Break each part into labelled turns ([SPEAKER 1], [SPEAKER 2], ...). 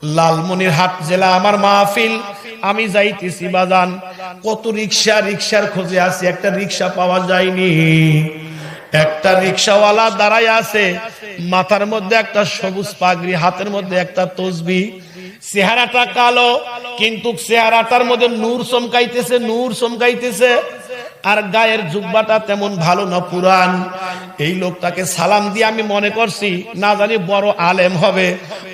[SPEAKER 1] লালমনিরহাট জেলা আমার মাহফিল, আমি যাইতেছি বাজান, কত রিক্সার খোঁজে আছি, একটা রিক্সা পাওয়া যায়নি। একটা রিক্সাওয়ালা দাঁড়ায় আছে, মাথার মধ্যে একটা সবুজ পাগড়ি, হাতের মধ্যে একটা তসবিহ, চেহারাটা কালো কিন্তু চেহারাটার মধ্যে নূর চমকাইতেছে, আর গায়ের জুব্বাটা তেমন ভালো না, পুরান। এই লোকটাকে সালাম দিয়ে আমি মনে করছি না জানি বড় আলেম হবে,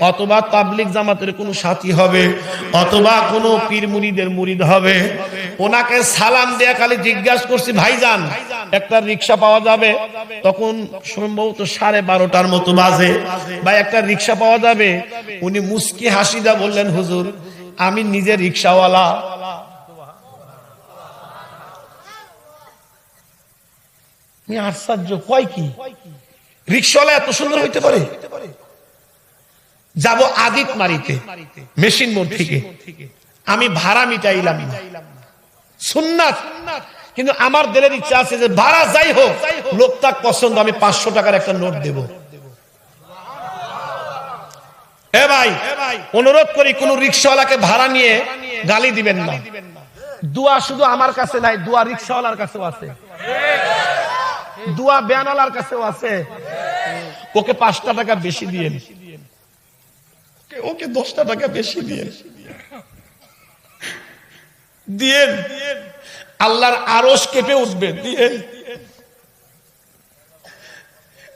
[SPEAKER 1] অথবা তাবলিগ জামাতের কোনো সাথী হবে, অথবা কোনো পীর মুরিদের মুরিদ হবে। ওনাকে সালাম দিয়ে খালি জিজ্ঞাসা করছি, ভাইজান একটা রিক্সা পাওয়া যাবে? তখন সম্ভবত 12:30 মতো বাজে। ভাই একটা রিক্সা পাওয়া যাবে? উনি মুস্কি হাসিদা বললেন, হুজুর আমি নিজে রিক্সাওয়ালা। আশ্চর্য, কয় কি রিক্সাওয়ালা এত সুন্দর হইতে পারে? যাব আদিত মারিতে মেশিন মোড় থেকে, আমি ভাড়া মিটাইলাম না, সুন্নাত, কিন্তু আমার দিলের ইচ্ছা আছে যে ভাড়া যাই হোক লোকটা পছন্দ, আমি 500 টাকার একটা নোট দেব। এ ভাই অনুরোধ করি, কোন রিক্সাওয়ালাকে ভাড়া নিয়ে গালি দিবেন না। দোয়া শুধু আমার কাছে নাই, দোয়া রিক্সাওয়ালার কাছেও আছে, দোয়া বেয়ানালার কাছেও আছে। ওকে 5টা টাকা বেশি দিয়েন, ওকে 10টা টাকা বেশি দিয়েন, আল্লাহর আরশ কেঁপে উঠবে, দিয়েন।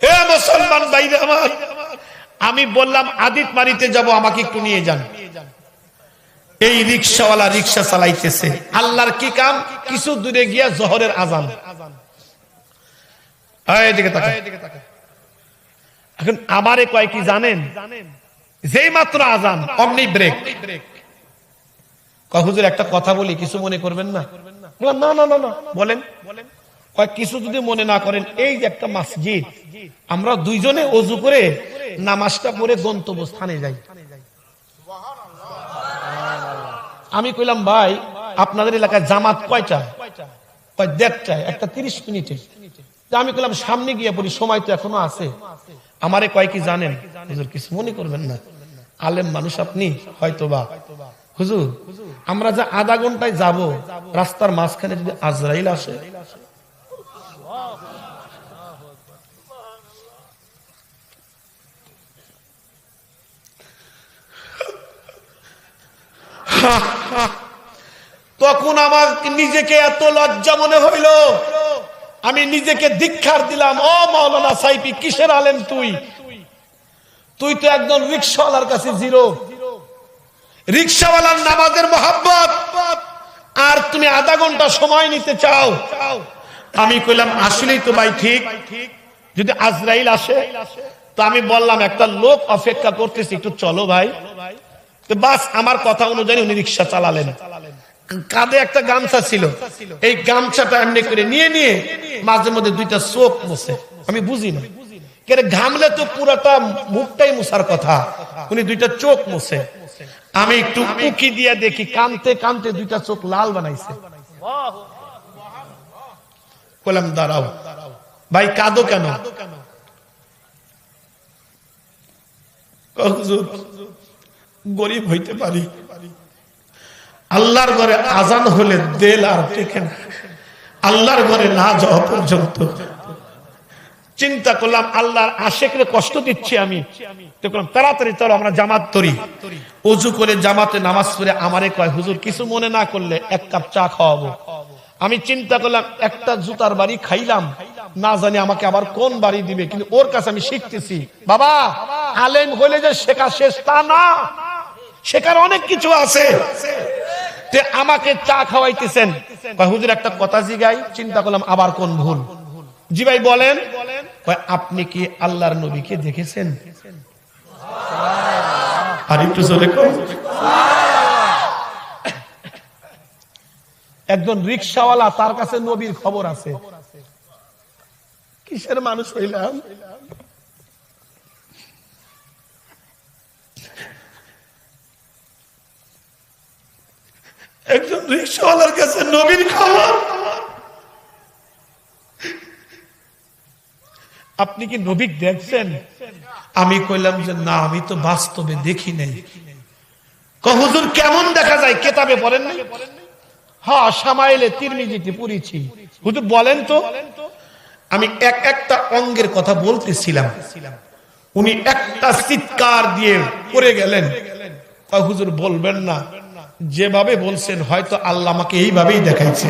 [SPEAKER 1] হে মুসলমান ভাইরা আমার, আমি বললাম আদিত মারিতে যাব, আমাকে একটু নিয়ে যান। এই রিক্সাওয়ালা রিক্সা চালাইতেছে, আল্লাহর কি কাম, কিছু দূরে গিয়া জোহরের আজান। এখন আমারে কয় কি জানেন, যেই মাত্র আজান অমনি ব্রেক। হুজুর একটা কথা বলি, কিছু মনে করবেন না? না না না না, বলেন। কয় কিছু যদি মনে না করেন, এই যে একটা মসজিদ, আমরা দুইজনে ওযু করে নামাজটা পড়ে গন্তব্য স্থানে যাই। আমি কইলাম ভাই আপনাদের এলাকায় জামাত কয়টা? কয় 1:30, একটা 30 মিনিটে। আমি কইলাম সামনে গিয়ে পড়ি, সময় তো এখনো আছে। আমারে কয় কি জানেন, হুজুর কিছু মনে করবেন না, আলেম মানুষ আপনি, হয়তোবা হুজুর আমরা যা আধা ঘন্টায় যাব, রাস্তার মাঝখানে যদি আজরাইল আসে, তখন আমার নিজেকে এত লজ্জা মনে হইল, আমি নিজেকে ধিক্কার দিলাম। ও মাওলানা সাইফি, কিসের আলেম তুই? তুই তো একদম রিক্সাওয়ালার কাছে জিরো। রিক্সাওয়ালার নামাজের মহব্বত, আর তুমি আধা ঘন্টা সময় নিতে চাও। আমি কইলাম আসলেই তো ভাই ঠিক, যদি আজরাইল আসে। তো আমি বললাম একটা লোক অপেক্ষা করতেছি, একটু চলো ভাই। তো বাস আমার কথা অনুযায়ী উনি রিক্সা চালালেন। কাঁধে একটা গামছা ছিল, এই গামছাটা এমনি করে নিয়ে মাঝে মধ্যে 2টা চোখ মুছে। আমি বুঝি না, ঘামলে তো পুরাটা মুখটাই মুছার কথা, উনি 2টা চোখ মুছে। আমি একটু উকি দিয়ে দেখি, কানতে 2টা চোখ লাল বানাইছে। বললাম দাঁড়াও ভাই, কাঁদো কেন? গরিব হইতে পারি, আল্লাহর ঘরে আজান হলে দেল আর টেকে না, আল্লাহর ঘরে না যাওয়া পর্যন্ত। চিন্তা করলাম আল্লাহর আশেকরে কষ্ট দিচ্ছি আমি, তাড়াতাড়ি চলো আমরা জামাত করি। ওযু করে জামাতে নামাজ পড়ে আমারে কয়, হুজুর কিছু মনে না করলে 1 কাপ চা খাওয়াবো। আমি চিন্তা করলাম একটা জুতার বাড়ি খাইলাম, না জানি আমাকে আবার কোন বাড়ি দিবে, কিন্তু ওর কাছে আমি শিখতেছি বাবা, আলেম হইলে যে শেখা শেষ তা না, শেখার অনেক কিছু আছে। আমাকে চা খাওয়াইতেছেন, হুজুর একটা কথা জিগাই। চিন্তা করলাম আবার কোন ভুল। জি ভাই বলেন। আপনি কি আল্লাহর নবীকে দেখেছেন? আর একটু জোরে কর। একজন রিক্সাওয়ালা, তার কাছে নবীর খবর আছে। কিসের মানুষ হইলাম? একজন রিক্সাওয়ালার কাছে নবীর খবর। আপনি কি নবী দেখছেন? আমি কইলাম যে না, আমি তো বাস্তবে দেখি নাই। হুজুর কেমন দেখা যায় কেতাবে পড়েন না? হ্যাঁ, শামাইলে তিরমিজিতে পড়েছি। হুজুর বলেন তো। আমি একটা অঙ্গের কথা বলতেছিলাম, উনি একটা চিৎকার দিয়ে পড়ে গেলেন। হুজুর বলবেন না, যেভাবে বলছেন হয়তো আল্লাহ আমাকে এইভাবেই দেখাইছে।